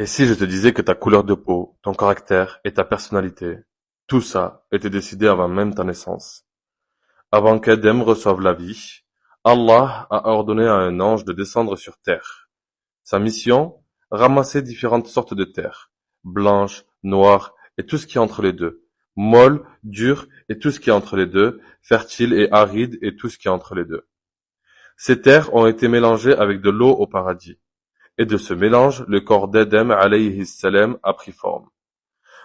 Et si je te disais que ta couleur de peau, ton caractère et ta personnalité, tout ça était décidé avant même ta naissance. Avant qu'Adam reçoive la vie, Allah a ordonné à un ange de descendre sur terre. Sa mission, ramasser différentes sortes de terre, blanches, noires et tout ce qui est entre les deux, molles, dures et tout ce qui est entre les deux, fertiles et arides et tout ce qui est entre les deux. Ces terres ont été mélangées avec de l'eau au paradis. Et de ce mélange, le corps d'Adam alayhi salam a pris forme.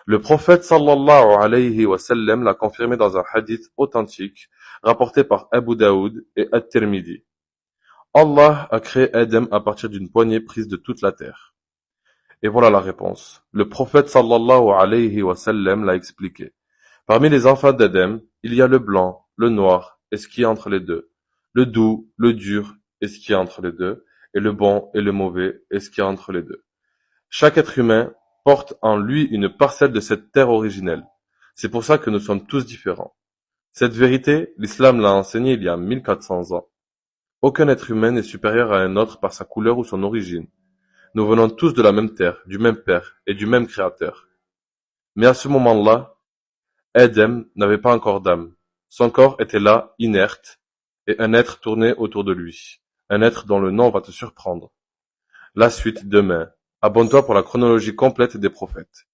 Le prophète sallallahu alayhi wa sallam l'a confirmé dans un hadith authentique rapporté par Abu Daoud et At-Tirmidhi. Allah a créé Adam à partir d'une poignée prise de toute la terre. Et voilà la réponse. Le prophète sallallahu alayhi wa sallam l'a expliqué. Parmi les enfants d'Adam, il y a le blanc, le noir et ce qui est entre les deux, le doux, le dur et ce qui est entre les deux, et le bon et le mauvais et ce qui est entre les deux. Chaque être humain porte en lui une parcelle de cette terre originelle. C'est pour ça que nous sommes tous différents. Cette vérité, l'islam l'a enseignée il y a 1400 ans. Aucun être humain n'est supérieur à un autre par sa couleur ou son origine. Nous venons tous de la même terre, du même père et du même créateur. Mais à ce moment-là, Adam n'avait pas encore d'âme. Son corps était là, inerte, et un être tournait autour de lui. Un être dont le nom va te surprendre. La suite demain. Abonne-toi pour la chronologie complète des prophètes.